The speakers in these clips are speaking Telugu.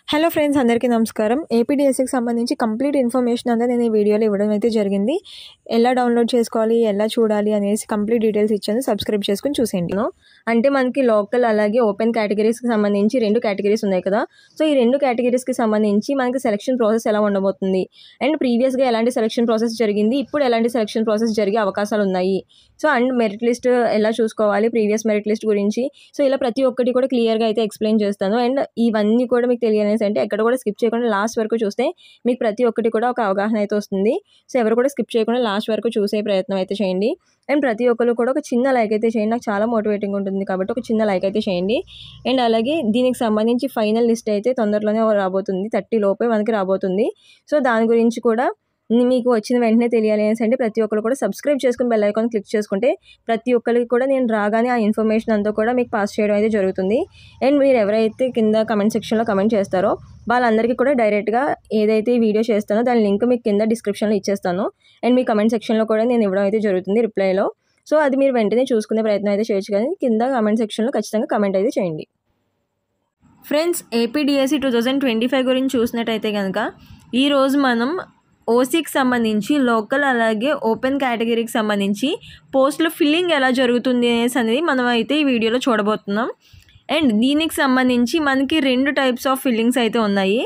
హలో ఫ్రెండ్స్, అందరికీ నమస్కారం. ఏపీడీఎస్సీకి సంబంధించి కంప్లీట్ ఇన్ఫర్మేషన్ అంతా నేను ఈ వీడియోలో ఇవ్వడం అయితే జరిగింది. ఎలా డౌన్లోడ్ చేసుకోవాలి, ఎలా చూడాలి అనేసి కంప్లీట్ డీటెయిల్స్ ఇచ్చాను. సబ్స్క్రైబ్ చేసుకుని చూసేయండి. అంటే మనకి లోకల్ అలాగే ఓపెన్ కేటగిరీస్కి సంబంధించి 2 కేటగిరీస్ ఉన్నాయి కదా. సో ఈ 2 కేటగిరీస్కి సంబంధించి మనకి సెలక్షన్ ప్రాసెస్ ఎలా ఉండబోతుంది అండ్ ప్రీవియస్గా ఎలాంటి సెలక్షన్ ప్రాసెస్ జరిగింది, ఇప్పుడు ఎలాంటి సెలక్షన్ ప్రాసెస్ జరిగే అవకాశాలు ఉన్నాయి, సో అండ్ మెరిట్ లిస్ట్ ఎలా చూసుకోవాలి, ప్రీవియస్ మెరిట్ లిస్ట్ గురించి, సో ఇలా ప్రతి ఒక్కటి కూడా క్లియర్గా అయితే ఎక్స్ప్లెయిన్ చేస్తాను. అండ్ ఇవన్నీ కూడా మీకు తెలియాలి అంటే ఎక్కడ కూడా స్కిప్ చేయకుండా లాస్ట్ వరకు చూస్తే మీకు ప్రతి ఒక్కటి కూడా ఒక అవగాహన అయితే వస్తుంది. సో ఎవరు కూడా స్కిప్ చేయకుండా లాస్ట్ వరకు చూసే ప్రయత్నం అయితే చేయండి. అండ్ ప్రతి ఒక్కరు కూడా ఒక చిన్న లైక్ అయితే చేయండి, నాకు చాలా మోటివేటింగ్ ఉంటుంది కాబట్టి ఒక చిన్న లైక్ అయితే చేయండి. అండ్ అలాగే దీనికి సంబంధించి ఫైనల్ లిస్ట్ అయితే తొందరలోనే రాబోతుంది, 30 లోపే మనకి రాబోతుంది. సో దాని గురించి కూడా మీకు వచ్చిన వెంటనే తెలియాలి అంటే ప్రతి ఒక్కరు కూడా సబ్స్క్రైబ్ చేసుకుని బెల్ ఐకాన్ క్లిక్ చేసుకుంటే ప్రతి ఒక్కరికి కూడా నేను రాగానే ఆ ఇన్ఫర్మేషన్ అంతా కూడా మీకు పాస్ చేయడం అయితే జరుగుతుంది. అండ్ మీరు ఎవరైతే కింద కమెంట్ సెక్షన్లో కమెంట్ చేస్తారో వాళ్ళందరికీ కూడా డైరెక్ట్గా ఏదైతే ఈ వీడియో చేస్తానో దాని లింక్ మీకు కింద డిస్క్రిప్షన్లో ఇచ్చేస్తాను. అండ్ మీ కమెంట్ సెక్షన్లో కూడా నేను ఇవ్వడం అయితే జరుగుతుంది రిప్లైలో. సో అది మీరు వెంటనే చూసుకునే ప్రయత్నం అయితే చేయొచ్చు, కానీ కింద కమెంట్ సెక్షన్లో ఖచ్చితంగా కమెంట్ అయితే చేయండి. ఫ్రెండ్స్, ఏపీడీఎస్సీ 2025 గురించి చూసినట్టయితే కనుక ఈరోజు మనం ఓసీకి సంబంధించి లోకల్ అలాగే ఓపెన్ కేటగిరీకి సంబంధించి పోస్టుల ఫిల్లింగ్ ఎలా జరుగుతుంది అనేది మనం అయితే ఈ వీడియోలో చూడబోతున్నాం. అండ్ దీనికి సంబంధించి మనకి 2 టైప్స్ ఆఫ్ ఫిల్లింగ్స్ అయితే ఉన్నాయి.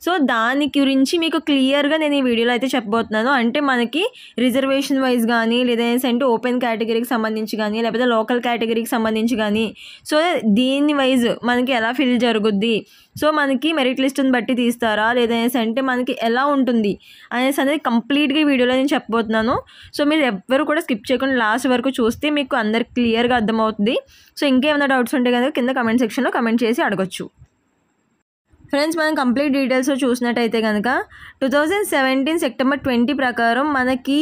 సో దాని గురించి మీకు క్లియర్గా నేను ఈ వీడియోలో అయితే చెప్పబోతున్నాను. అంటే మనకి రిజర్వేషన్ వైజ్ కానీ లేదంటే ఓపెన్ కేటగిరీకి సంబంధించి కానీ లేకపోతే లోకల్ కేటగిరీకి సంబంధించి కానీ సో దీని వైజ్ మనకి ఎలా ఫిల్ జరుగుద్ది, సో మనకి మెరిట్ లిస్ట్ని బట్టి తీస్తారా లేదంటే మనకి ఎలా ఉంటుంది అనేది కంప్లీట్గా ఈ వీడియోలో నేను చెప్పబోతున్నాను. సో మీరు ఎవ్వరు కూడా స్కిప్ చేయకుండా లాస్ట్ వరకు చూస్తే మీకు అందరికి క్లియర్గా అర్థమవుతుంది. సో ఇంకేమైనా డౌట్స్ ఉంటే కనుక కింద కమెంట్ సెక్షన్లో కమెంట్ చేసి అడగొచ్చు. ఫ్రెండ్స్, మనం కంప్లీట్ డీటెయిల్స్లో చూసినట్టయితే కనుక 2017 సెప్టెంబర్ 20 ప్రకారం మనకి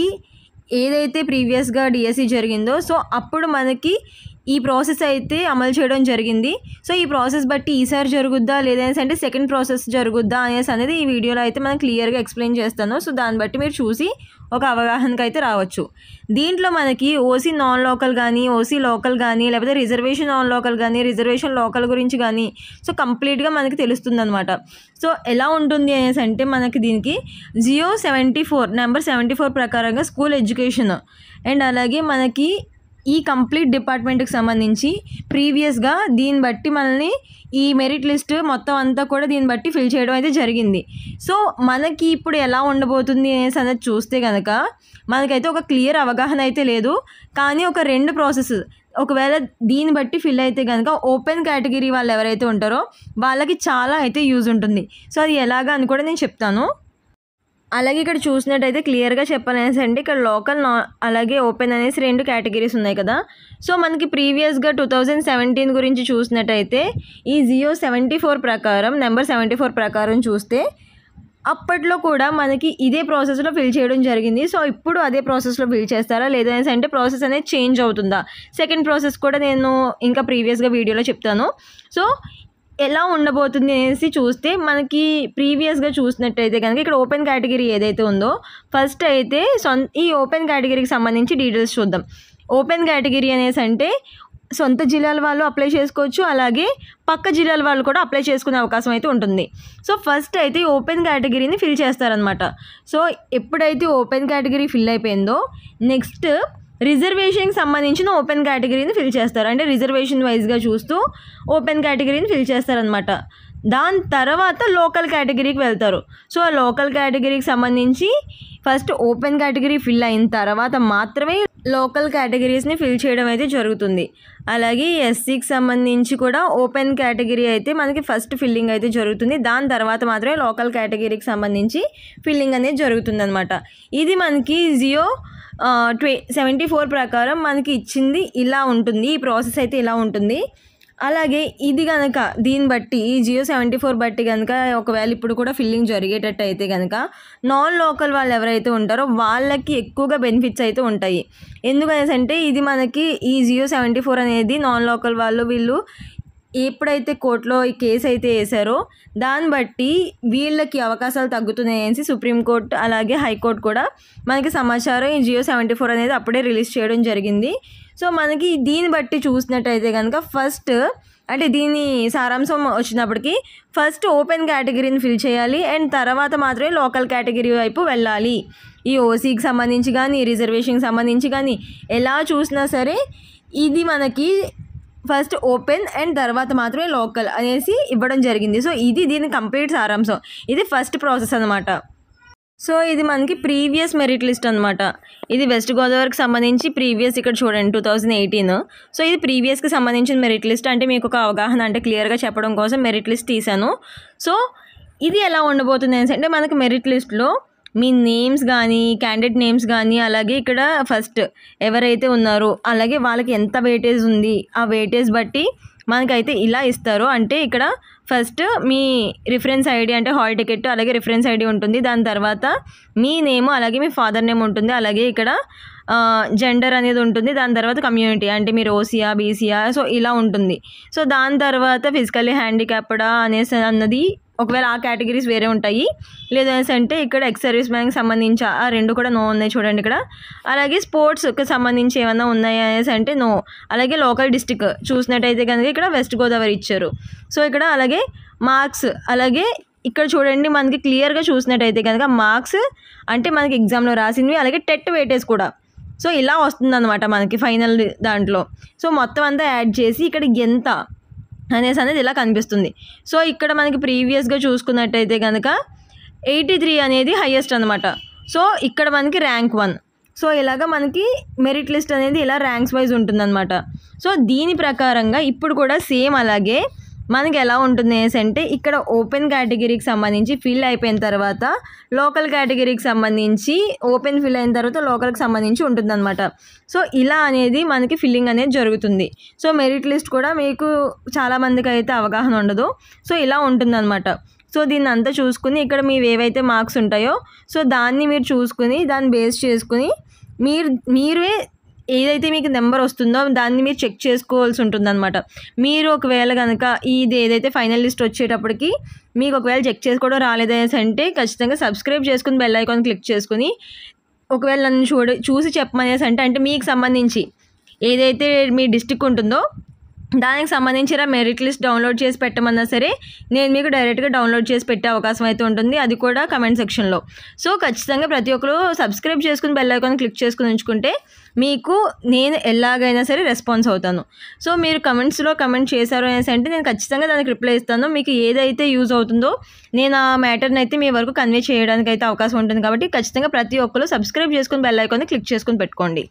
ఏదైతే ప్రీవియస్గా డిఎస్సి జరిగిందో సో అప్పుడు మనకి ఈ ప్రాసెస్ అయితే అమలు చేయడం జరిగింది. సో ఈ ప్రాసెస్ బట్టి ఈసారి జరుగుద్దా లేదంటే సెకండ్ ప్రాసెస్ జరుగుద్దా అనేది ఈ వీడియోలో అయితే మనం క్లియర్గా ఎక్స్ప్లెయిన్ చేస్తాను. సో దాన్ని బట్టి మీరు చూసి ఒక అవగాహనకు అయితే రావచ్చు. దీంట్లో మనకి ఓసీ నాన్ లోకల్ కానీ ఓసీ లోకల్ కానీ లేకపోతే రిజర్వేషన్ నాన్ లోకల్ కానీ రిజర్వేషన్ లోకల్ గురించి కానీ సో కంప్లీట్గా మనకి తెలుస్తుంది అనమాట. సో ఎలా ఉంటుంది అంటే మనకి దీనికి జియో 74 నెంబర్ 74 ప్రకారంగా స్కూల్ ఎడ్యుకేషన్ అండ్ అలాగే మనకి ఈ కంప్లీట్ డిపార్ట్మెంట్కి సంబంధించి ప్రీవియస్గా దీన్ని బట్టి మనల్ని ఈ మెరిట్ లిస్ట్ మొత్తం అంతా కూడా దీన్ని బట్టి ఫిల్ చేయడం అయితే జరిగింది. సో మనకి ఇప్పుడు ఎలా ఉండబోతుంది అనేది చూస్తే కనుక మనకైతే ఒక క్లియర్ అవగాహన అయితే లేదు, కానీ ఒక 2 ప్రాసెస్ ఒకవేళ దీన్ని బట్టి ఫిల్ అయితే కనుక ఓపెన్ కేటగిరీ వాళ్ళు ఎవరైతే ఉంటారో వాళ్ళకి చాలా అయితే యూజ్ ఉంటుంది. సో అది ఎలాగా అని కూడా నేను చెప్తాను. అలాగే ఇక్కడ చూసినట్టయితే క్లియర్గా చెప్పాలనేసి అంటే ఇక్కడ లోకల్ అలాగే ఓపెన్ అనేసి 2 కేటగిరీస్ ఉన్నాయి కదా. సో మనకి ప్రీవియస్గా 2017 గురించి చూసినట్టయితే ఈ జియో 74 ప్రకారం నెంబర్ 74 ప్రకారం చూస్తే అప్పట్లో కూడా మనకి ఇదే ప్రాసెస్లో ఫిల్ చేయడం జరిగింది. సో ఇప్పుడు అదే ప్రాసెస్లో ఫిల్ చేస్తారా లేదంటే ప్రాసెస్ అనేది చేంజ్ అవుతుందా, సెకండ్ ప్రాసెస్ కూడా నేను ఇంకా ప్రీవియస్గా వీడియోలో చెప్తాను. సో ఎలా ఉండబోతుంది అనేసి చూస్తే మనకి ప్రీవియస్గా చూసినట్టయితే కనుక ఇక్కడ ఓపెన్ కేటగిరీ ఏదైతే ఉందో ఫస్ట్ అయితే ఈ ఓపెన్ కేటగిరీకి సంబంధించి డీటెయిల్స్ చూద్దాం. ఓపెన్ కేటగిరీ అనేసి అంటే సొంత జిల్లాల వాళ్ళు అప్లై చేసుకోవచ్చు, అలాగే పక్క జిల్లాల వాళ్ళు కూడా అప్లై చేసుకునే అవకాశం అయితే ఉంటుంది. సో ఫస్ట్ అయితే ఓపెన్ కేటగిరీని ఫిల్ చేస్తారనమాట. సో ఎప్పుడైతే ఓపెన్ కేటగిరీ ఫిల్ అయిపోయిందో నెక్స్ట్ రిజర్వేషన్కి సంబంధించిన ఓపెన్ కేటగిరీని ఫిల్ చేస్తారు. అంటే రిజర్వేషన్ వైజ్గా చూస్తూ ఓపెన్ కేటగిరీని ఫిల్ చేస్తారనమాట. దాని తర్వాత లోకల్ కేటగిరీకి వెళ్తారు. సో లోకల్ కేటగిరీకి సంబంధించి ఫస్ట్ ఓపెన్ కేటగిరీ ఫిల్ అయిన తర్వాత మాత్రమే లోకల్ కేటగిరీస్ని ఫిల్ చేయడం అయితే జరుగుతుంది. అలాగే ఎస్సీకి సంబంధించి కూడా ఓపెన్ కేటగిరీ అయితే మనకి ఫస్ట్ ఫిల్లింగ్ అయితే జరుగుతుంది, దాని తర్వాత మాత్రమే లోకల్ కేటగిరీకి సంబంధించి ఫిల్లింగ్ అనేది జరుగుతుంది అనమాట. ఇది మనకి జియో 74 ప్రకారం మనకి ఇచ్చింది ఇలా ఉంటుంది, ఈ ప్రాసెస్ అయితే ఇలా ఉంటుంది. అలాగే ఇది కనుక దీన్ని బట్టి ఈ జియో 74 బట్టి కనుక ఒకవేళ ఇప్పుడు కూడా ఫిల్లింగ్ జరిగేటట్టు అయితే కనుక నాన్ లోకల్ వాళ్ళు ఎవరైతే ఉంటారో వాళ్ళకి ఎక్కువగా బెనిఫిట్స్ అయితే ఉంటాయి. ఎందుకంటే ఇది మనకి ఈ జియో 74 అనేది నాన్ లోకల్ వాళ్ళు వీళ్ళు ఎప్పుడైతే కోర్టులో ఈ కేసు అయితే వేశారో దాన్ని బట్టి వీళ్ళకి అవకాశాలు తగ్గుతున్నాయని సుప్రీంకోర్టు అలాగే హైకోర్టు కూడా మనకి సమాచారం ఈ జియో 74 అనేది అప్పుడే రిలీజ్ చేయడం జరిగింది. సో మనకి దీన్ని బట్టి చూసినట్టయితే కనుక ఫస్ట్ అంటే దీని సారాంశం వచ్చినప్పటికి ఫస్ట్ ఓపెన్ కేటగిరీని ఫిల్ చేయాలి అండ్ తర్వాత మాత్రమే లోకల్ కేటగిరీ వైపు వెళ్ళాలి. ఈ ఓసీకి సంబంధించి కానీ రిజర్వేషన్కి సంబంధించి కానీ ఎలా చూసినా సరే ఇది మనకి ఫస్ట్ ఓపెన్ అండ్ తర్వాత మాత్రమే లోకల్ అనేసి ఇవ్వడం జరిగింది. సో ఇది దీని కంప్లీట్ సారాంశం. ఇది ఫస్ట్ ప్రాసెస్ అనమాట. సో ఇది మనకి ప్రీవియస్ మెరిట్ లిస్ట్ అనమాట. ఇది వెస్ట్ గోదావరికి సంబంధించి ప్రీవియస్ ఇక్కడ చూడండి 2018. సో ఇది ప్రీవియస్కి సంబంధించిన మెరిట్ లిస్ట్. అంటే మీకు ఒక అవగాహన అంటే క్లియర్గా చెప్పడం కోసం మెరిట్ లిస్ట్ తీశాను. సో ఇది ఎలా ఉండబోతుంది అంటే మనకి మెరిట్ లిస్ట్లో మీ నేమ్స్ కానీ క్యాండిడేట్ నేమ్స్ కానీ అలాగే ఇక్కడ ఫస్ట్ ఎవరైతే ఉన్నారో అలాగే వాళ్ళకి ఎంత వెయిటేజ్ ఉంది ఆ వెయిటేజ్ బట్టి మనకైతే ఇలా ఇస్తారు. అంటే ఇక్కడ ఫస్ట్ మీ రిఫరెన్స్ ఐడి అంటే హాల్ టికెట్ అలాగే రిఫరెన్స్ ఐడి ఉంటుంది. దాని తర్వాత మీ నేమ్ అలాగే మీ ఫాదర్ నేమ్ ఉంటుంది. అలాగే ఇక్కడ జెండర్ అనేది ఉంటుంది. దాని తర్వాత కమ్యూనిటీ అంటే మీరు ఓసీయా బీసీయా సో ఇలా ఉంటుంది. సో దాని తర్వాత ఫిజికల్లీ హ్యాండిక్యాప్డా అనేసి అన్నది ఒకవేళ ఆ కేటగిరీస్ వేరే ఉంటాయి. లేదనేసి అంటే ఇక్కడ ఎక్స్ సర్వీస్ మ్యాన్కి సంబంధించి ఆ రెండు కూడా నో ఉన్నాయి చూడండి ఇక్కడ. అలాగే స్పోర్ట్స్కి సంబంధించి ఏమన్నా ఉన్నాయి అనేసి అంటే నో. అలాగే లోకల్ డిస్టిక్ చూసినట్టయితే కనుక ఇక్కడ వెస్ట్ గోదావరి ఇచ్చారు. సో ఇక్కడ అలాగే మార్క్స్ అలాగే ఇక్కడ చూడండి మనకి క్లియర్గా చూసినట్టయితే కనుక మార్క్స్ అంటే మనకి ఎగ్జామ్లో రాసినవి అలాగే టెట్ వెయిటేజ్ కూడా. సో ఇలా వస్తుందన్నమాట మనకి ఫైనల్ దాంట్లో. సో మొత్తం అంతా యాడ్ చేసి ఇక్కడ ఎంత అనేసి అనేది ఇలా కనిపిస్తుంది. సో ఇక్కడ మనకి ప్రీవియస్గా చూసుకున్నట్టయితే కనుక 83 అనేది హైయెస్ట్ అనమాట. సో ఇక్కడ మనకి ర్యాంక్ 1. సో ఇలాగ మనకి మెరిట్ లిస్ట్ అనేది ఇలా ర్యాంక్స్ వైజ్ ఉంటుందన్నమాట. సో దీని ప్రకారంగా ఇప్పుడు కూడా సేమ్ అలాగే మనకి ఎలా ఉంటుంది అంటే ఇక్కడ ఓపెన్ కేటగిరీకి సంబంధించి ఫిల్ అయిపోయిన తర్వాత లోకల్ కేటగిరీకి సంబంధించి ఓపెన్ ఫిల్ అయిన తర్వాత లోకల్కి సంబంధించి ఉంటుందన్నమాట. సో ఇలా అనేది మనకి ఫిల్లింగ్ అనేది జరుగుతుంది. సో మెరిట్ లిస్ట్ కూడా మీకు చాలామందికి అయితే అవగాహన ఉండదు. సో ఇలా ఉంటుందన్నమాట. సో దీన్ని అంతా చూసుకుని ఇక్కడ మీవి ఏవైతే మార్క్స్ ఉంటాయో సో దాన్ని మీరు చూసుకుని దాన్ని బేస్ చేసుకుని మీరే ఏదైతే మీకు నెంబర్ వస్తుందో దాన్ని మీరు చెక్ చేసుకోవాల్సి ఉంటుందన్నమాట. మీరు ఒకవేళ కనుక ఇది ఏదైతే ఫైనల్ లిస్ట్ వచ్చేటప్పటికి మీకు ఒకవేళ చెక్ చేసుకోవడం రాలేదనేసి అంటే ఖచ్చితంగా సబ్స్క్రైబ్ చేసుకుని బెల్ ఐకాన్ క్లిక్ చేసుకుని ఒకవేళ నన్ను చూసి చెప్పమనేసి అంటే మీకు సంబంధించి ఏదైతే మీ డిస్ట్రిక్ట్ ఉంటుందో దానికి సంబంధించిన మెరిట్ లిస్ట్ డౌన్లోడ్ చేసి పెట్టమన్నా సరే నేను మీకు డైరెక్ట్గా డౌన్లోడ్ చేసి పెట్టే అవకాశం అయితే ఉంటుంది. అది కూడా కమెంట్ సెక్షన్లో. సో ఖచ్చితంగా ప్రతి ఒక్కరు సబ్స్క్రైబ్ చేసుకుని బెల్ ఐకాన్ క్లిక్ చేసుకుని ఉంచుకుంటే మీకు నేను ఎలాగైనా సరే రెస్పాన్స్ అవుతాను. సో మీరు కమెంట్స్లో కమెంట్ చేశారు అనేసి అంటే నేను ఖచ్చితంగా దానికి రిప్లై ఇస్తాను. మీకు ఏదైతే యూజ్ అవుతుందో నేను ఆ మ్యాటర్ని అయితే మీ వరకు కన్వే చేయడానికి అయితే అవకాశం ఉంటుంది. కాబట్టి ఖచ్చితంగా ప్రతి ఒక్కరు సబ్స్క్రైబ్ చేసుకుని బెల్ ఐకాన్ని క్లిక్ చేసుకుని పెట్టుకోండి.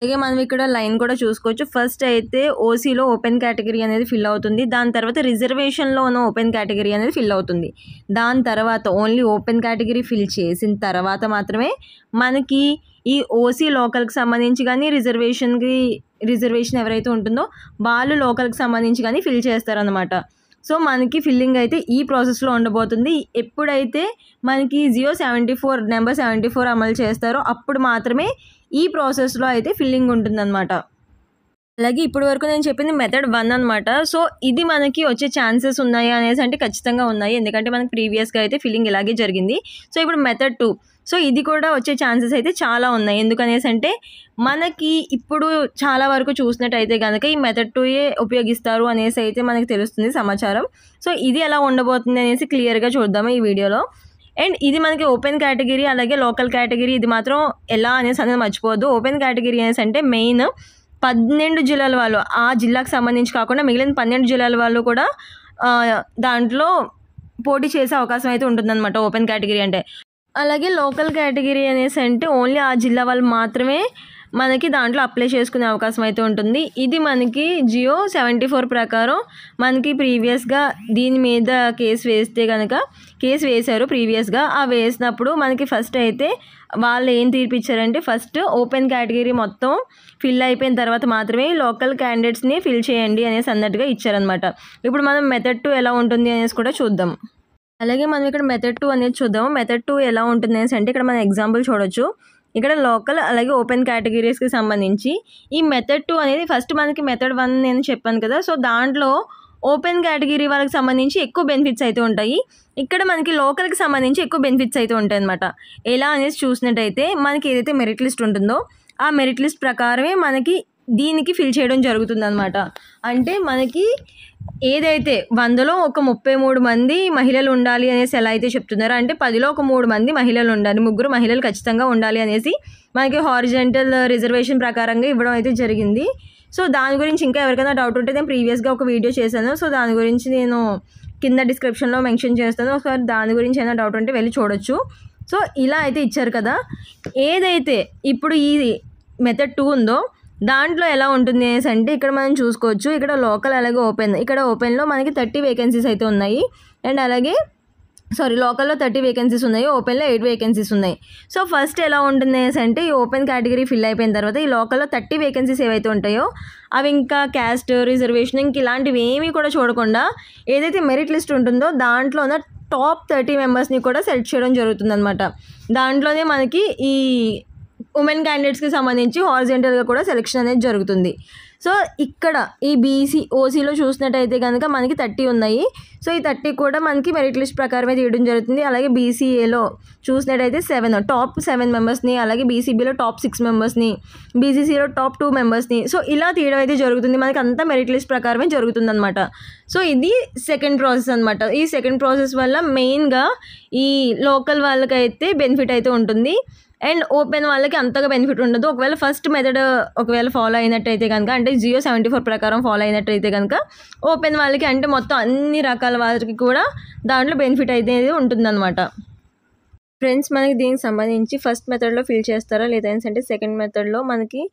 అలాగే మనం ఇక్కడ లైన్ కూడా చూసుకోవచ్చు. ఫస్ట్ అయితే ఓసీలో ఓపెన్ కేటగిరీ అనేది ఫిల్ అవుతుంది. దాని తర్వాత రిజర్వేషన్లో ఉన్న ఓపెన్ కేటగిరీ అనేది ఫిల్ అవుతుంది. దాని తర్వాత ఓన్లీ ఓపెన్ కేటగిరీ ఫిల్ చేసిన తర్వాత మాత్రమే మనకి ఈ ఓసీ లోకల్కి సంబంధించి కానీ రిజర్వేషన్ ఎవరైతే ఉంటుందో వాళ్ళు లోకల్కి సంబంధించి కానీ ఫిల్ చేస్తారనమాట. సో మనకి ఫిల్లింగ్ అయితే ఈ ప్రాసెస్లో ఉండబోతుంది. ఎప్పుడైతే మనకి నెంబర్ 74 అమలు చేస్తారో అప్పుడు మాత్రమే ఈ ప్రాసెస్లో అయితే ఫిల్లింగ్ ఉంటుందన్నమాట. అలాగే ఇప్పటి వరకు నేను చెప్పింది మెథడ్ 1 అనమాట. సో ఇది మనకి వచ్చే ఛాన్సెస్ ఉన్నాయా అనేసి అంటే ఖచ్చితంగా ఉన్నాయి. ఎందుకంటే మనకి ప్రీవియస్గా అయితే ఫిల్లింగ్ ఇలాగే జరిగింది. సో ఇప్పుడు మెథడ్ 2. సో ఇది కూడా వచ్చే ఛాన్సెస్ అయితే చాలా ఉన్నాయి. ఎందుకనేసి అంటే మనకి ఇప్పుడు చాలా వరకు చూసినట్టయితే కనుక ఈ మెథడ్ 2 ఉపయోగిస్తారు అనేసి అయితే మనకి తెలుస్తుంది సమాచారం. సో ఇది ఎలా ఉండబోతుంది అనేసి క్లియర్గా చూద్దాము ఈ వీడియోలో. అండ్ ఇది మనకి ఓపెన్ కేటగిరీ అలాగే లోకల్ కేటగిరీ ఇది మాత్రం ఎలా అనేసి అనేది మర్చిపోవద్దు. ఓపెన్ కేటగిరీ అనేసి అంటే మెయిన్ 12 జిల్లాల వాళ్ళు ఆ జిల్లాకు సంబంధించి కాకుండా మిగిలిన 12 జిల్లాల వాళ్ళు కూడా దాంట్లో పోటీ చేసే అవకాశం అయితే ఉంటుందన్నమాట ఓపెన్ కేటగిరీ అంటే. అలాగే లోకల్ కేటగిరీ అనేసి అంటే ఓన్లీ ఆ జిల్లా వాళ్ళు మాత్రమే మనకి దాంట్లో అప్లై చేసుకునే అవకాశం అయితే ఉంటుంది. ఇది మనకి జియో 74 ప్రకారం మనకి ప్రీవియస్గా దీని మీద కేసు వేస్తే కనుక కేసు వేశారు ప్రీవియస్గా. ఆ వేసినప్పుడు మనకి ఫస్ట్ అయితే వాళ్ళు ఏం తీర్పిచ్చారంటే ఫస్ట్ ఓపెన్ కేటగిరీ మొత్తం ఫిల్ అయిపోయిన తర్వాత మాత్రమే లోకల్ క్యాండిడేట్స్ని ఫిల్ చేయండి అనేసి అన్నట్టుగా ఇచ్చారనమాట. ఇప్పుడు మనం మెథడ్ 2 ఎలా ఉంటుంది అనేసి కూడా చూద్దాం. అలాగే మనం ఇక్కడ మెథడ్ 2 అనేది చూద్దాం. మెథడ్ 2 ఎలా ఉంటుంది అనేసి అంటే ఇక్కడ మనం ఎగ్జాంపుల్ చూడొచ్చు. ఇక్కడ లోకల్ అలాగే ఓపెన్ కేటగిరీస్కి సంబంధించి ఈ మెథడ్ 2 అనేది ఫస్ట్ మనకి మెథడ్ 1 నేను చెప్పాను కదా. సో దాంట్లో ఓపెన్ కేటగిరీ వాళ్ళకి సంబంధించి ఎక్కువ బెనిఫిట్స్ అయితే ఉంటాయి. ఇక్కడ మనకి లోకల్కి సంబంధించి ఎక్కువ బెనిఫిట్స్ అయితే ఉంటాయి అనమాట. ఎలా అనేసి చూసినట్టయితే మనకి ఏదైతే మెరిట్ లిస్ట్ ఉంటుందో ఆ మెరిట్ లిస్ట్ ప్రకారమే మనకి దీనికి ఫిల్ చేయడం జరుగుతుందన్నమాట. అంటే మనకి ఏదైతే 100లో ఒక 33 మంది మహిళలు ఉండాలి అనేసి ఎలా అయితే చెప్తున్నారో, అంటే 10లో ఒక 3 మంది మహిళలు ఉండాలి, 3 మహిళలు ఖచ్చితంగా ఉండాలి అనేసి మనకి హారిజాంటల్ రిజర్వేషన్ ప్రకారంగా ఇవ్వడం అయితే జరిగింది. సో దాని గురించి ఇంకా ఎవరికైనా డౌట్ ఉంటే నేను ప్రీవియస్గా ఒక వీడియో చేశాను. సో దాని గురించి నేను కింద డిస్క్రిప్షన్లో మెన్షన్ చేస్తాను. ఒకసారి దాని గురించి ఏమైనా డౌట్ ఉంటే వెళ్ళి చూడొచ్చు. సో ఇలా అయితే ఇచ్చారు కదా. ఏదైతే ఇప్పుడు ఈ మెథడ్ 2 ఉందో దాంట్లో ఎలా ఉంటుంది అనేసి అంటే ఇక్కడ మనం చూసుకోవచ్చు. ఇక్కడ లోకల్ అలాగే ఓపెన్, ఇక్కడ ఓపెన్లో మనకి 30 వేకెన్సీస్ అయితే ఉన్నాయి. అండ్ అలాగే లోకల్లో 30 వేకెన్సీస్ ఉన్నాయి, ఓపెన్లో 8 వేకెన్సీస్ ఉన్నాయి. సో ఫస్ట్ ఎలా ఉంటుంది అనేసి అంటే ఈ ఓపెన్ కేటగిరీ ఫిల్ అయిపోయిన తర్వాత ఈ లోకల్లో 30 వేకెన్సీస్ ఏవైతే ఉంటాయో అవి ఇంకా క్యాస్ట్ రిజర్వేషన్ ఇంక ఇలాంటివి ఏమీ కూడా చూడకుండా ఏదైతే మెరిట్ లిస్ట్ ఉంటుందో దాంట్లో ఉన్న టాప్ 30 మెంబర్స్ని కూడా సెలెక్ట్ చేయడం జరుగుతుందన్నమాట. దాంట్లోనే మనకి ఈ ఉమెన్ క్యాండిడేట్స్కి సంబంధించి హారిజాంటల్గా కూడా సెలెక్షన్ అనేది జరుగుతుంది. సో ఇక్కడ ఈ బీసీ ఓసీలో చూసినట్టయితే కనుక మనకి 30 ఉన్నాయి. సో ఈ 30 కూడా మనకి మెరిట్ లిస్ట్ ప్రకారమే తీయడం జరుగుతుంది. అలాగే బీసీఏలో చూసినట్టయితే టాప్ 7 మెంబర్స్ని, అలాగే బీసీబీలో టాప్ 6 మెంబర్స్ని, బీసీసీలో టాప్ 2 మెంబర్స్ని సో ఇలా తీయడం అయితే జరుగుతుంది. మనకి అంతా మెరిట్ లిస్ట్ ప్రకారమే జరుగుతుంది అనమాట. సో ఇది సెకండ్ ప్రాసెస్ అనమాట. ఈ సెకండ్ ప్రాసెస్ వల్ల మెయిన్గా ఈ లోకల్ వాళ్ళకైతే బెనిఫిట్ అయితే ఉంటుంది. అండ్ ఓపెన్ వాళ్ళకి అంతగా బెనిఫిట్ ఉండదు. ఒకవేళ ఫస్ట్ మెథడ్ ఫాలో అయినట్టయితే కనుక, అంటే జియో 74 ప్రకారం ఫాలో అయినట్టయితే కనుక ఓపెన్ వాళ్ళకి అంటే మొత్తం అన్ని రకాల వాళ్ళకి కూడా దాంట్లో బెనిఫిట్ అయితే ఉంటుందన్నమాట. ఫ్రెండ్స్, మనకి దీనికి సంబంధించి ఫస్ట్ మెథడ్లో ఫిల్ చేస్తారా లేదా అంటే సెకండ్ మెథడ్లో మనకి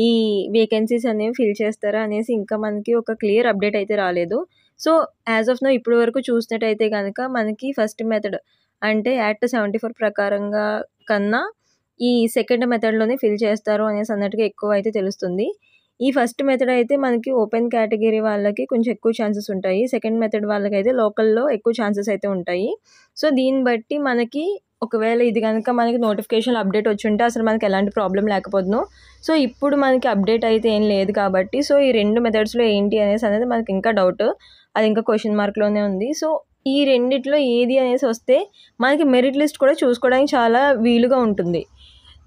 ఈ వేకెన్సీస్ అనేవి ఫిల్ చేస్తారా అనేసి ఇంకా మనకి ఒక క్లియర్ అప్డేట్ అయితే రాలేదు. సో యాజ్ ఆఫ్ నో ఇప్పటి వరకు చూసినట్టయితే కనుక మనకి ఫస్ట్ మెథడ్ అంటే యాక్ట్ 74 ప్రకారంగా కన్నా ఈ సెకండ్ మెథడ్లోనే ఫిల్ చేస్తారు అనేసి అన్నట్టుగా ఎక్కువ అయితే తెలుస్తుంది. ఈ ఫస్ట్ మెథడ్ అయితే మనకి ఓపెన్ కేటగిరీ వాళ్ళకి కొంచెం ఎక్కువ ఛాన్సెస్ ఉంటాయి. సెకండ్ మెథడ్ వాళ్ళకైతే లోకల్లో ఎక్కువ ఛాన్సెస్ అయితే ఉంటాయి. సో దీన్ని బట్టి మనకి ఒకవేళ ఇది కనుక మనకి నోటిఫికేషన్ అప్డేట్ వచ్చి ఉంటే అసలు మనకి ఎలాంటి ప్రాబ్లం లేకపోతును. సో ఇప్పుడు మనకి అప్డేట్ అయితే ఏం లేదు కాబట్టి సో ఈ 2 మెథడ్స్లో ఏంటి అనేసి అనేది మనకి ఇంకా డౌట్, అది ఇంకా క్వశ్చన్ మార్క్లోనే ఉంది. సో ఈ రెండిట్లో ఏది అనేసి వస్తే మనకి మెరిట్ లిస్ట్ కూడా చూసుకోవడానికి చాలా వీలుగా ఉంటుంది.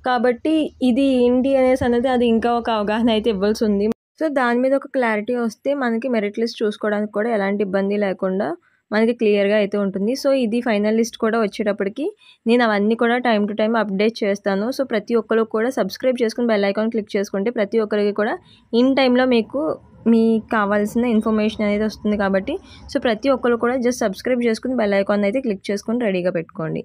కాబట్టి ఇది ఏంటి అనేసి అనేది అది ఇంకా ఒక అవగాహన అయితే ఇవ్వాల్సి ఉంది. సో దాని మీద ఒక క్లారిటీ వస్తే మనకి మెరిట్ లిస్ట్ చూసుకోవడానికి కూడా ఎలాంటి ఇబ్బంది లేకుండా మనకి క్లియర్గా అయితే ఉంటుంది. సో ఇది ఫైనల్ లిస్ట్ కూడా వచ్చేటప్పటికి నేను అవన్నీ కూడా టైం టు టైం అప్డేట్ చేస్తాను. సో ప్రతి ఒక్కరు కూడా సబ్స్క్రైబ్ చేసుకుని బెల్ ఐకాన్ క్లిక్ చేసుకుంటే ప్రతి ఒక్కరికి కూడా ఇన్ టైంలో మీకు కావాల్సిన ఇన్ఫర్మేషన్ అనేది వస్తుంది. కాబట్టి సో ప్రతి ఒక్కరు కూడా జస్ట్ సబ్స్క్రైబ్ చేసుకుని బెల్ ఐకాన్ అయితే క్లిక్ చేసుకుని రెడీగా పెట్టుకోండి.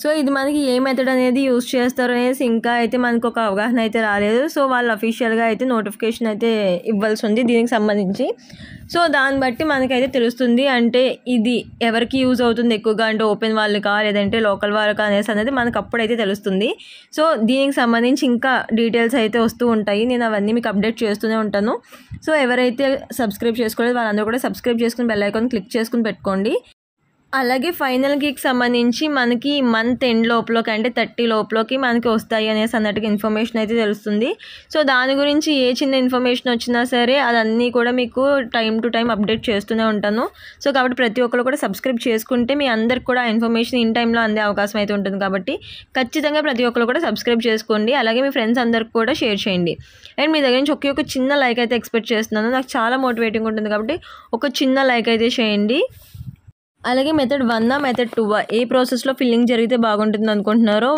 సో ఇది మనకి ఏ మెథడ్ అనేది యూజ్ చేస్తారు అనేసి ఇంకా అయితే మనకు ఒక అవగాహన అయితే రాలేదు. సో వాళ్ళు అఫీషియల్గా అయితే నోటిఫికేషన్ అయితే ఇవ్వాల్సి ఉంది దీనికి సంబంధించి. సో దాన్ని బట్టి మనకైతే తెలుస్తుంది అంటే ఇది ఎవరికి యూజ్ అవుతుంది ఎక్కువగా, అంటే ఓపెన్ వాళ్ళకా లేదంటే లోకల్ వాళ్ళకా అనేసి అనేది మనకు అప్పుడైతే తెలుస్తుంది. సో దీనికి సంబంధించి ఇంకా డీటెయిల్స్ అయితే వస్తూ ఉంటాయి, నేను అవన్నీ మీకు అప్డేట్ చేస్తూనే ఉంటాను. సో ఎవరైతే సబ్స్క్రైబ్ చేసుకోలేదు వాళ్ళందరూ కూడా సబ్స్క్రైబ్ చేసుకుని బెల్ ఐకాన్ క్లిక్ చేసుకుని పెట్టుకోండి. అలాగే ఫైనల్ గీకి సంబంధించి మనకి మంత్ ఎండ్ లోపలకి అంటే 30 లోపలకి మనకి వస్తాయి అనేసి అన్నట్టుగా ఇన్ఫర్మేషన్ అయితే తెలుస్తుంది. సో దాని గురించి ఏ చిన్న ఇన్ఫర్మేషన్ వచ్చినా సరే అదన్నీ కూడా మీకు టైం టు టైం అప్డేట్ చేస్తూనే ఉంటాను. సో కాబట్టి ప్రతి ఒక్కరు కూడా సబ్స్క్రైబ్ చేసుకుంటే మీ అందరికి కూడా ఆ ఇన్ఫర్మేషన్ ఇన్ టైంలో అందే అవకాశం అయితే ఉంటుంది. కాబట్టి ఖచ్చితంగా ప్రతి ఒక్కరు కూడా సబ్స్క్రైబ్ చేసుకోండి. అలాగే మీ ఫ్రెండ్స్ అందరికి కూడా షేర్ చేయండి. అండ్ మీ దగ్గర నుంచి ఒక చిన్న లైక్ అయితే ఎక్స్పెక్ట్ చేస్తున్నాను, నాకు చాలా మోటివేటింగ్ ఉంటుంది. కాబట్టి ఒక చిన్న లైక్ అయితే చేయండి. అలాగే మెథడ్ 1 మెథడ్ 2 ఏ ప్రాసెస్లో ఫిల్లింగ్ జరిగితే బాగుంటుంది అనుకుంటున్నారో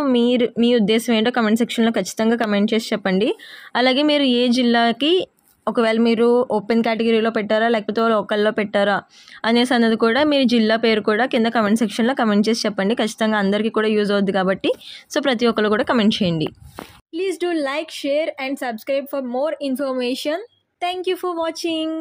మీ ఉద్దేశం ఏంటో కమెంట్ సెక్షన్లో ఖచ్చితంగా కమెంట్ చేసి చెప్పండి. అలాగే మీరు ఏ జిల్లాకి ఒకవేళ మీరు ఓపెన్ కేటగిరీలో పెట్టారా లేకపోతే లోకల్లో పెట్టారా అనేసి అన్నది కూడా మీరు జిల్లా పేరు కూడా కింద కమెంట్ సెక్షన్లో కమెంట్ చేసి చెప్పండి. ఖచ్చితంగా అందరికీ కూడా యూజ్ అవుద్ది కాబట్టి సో ప్రతి ఒక్కరు కూడా కమెంట్ చేయండి. Please do like, share and subscribe for more information. Thank you for watching.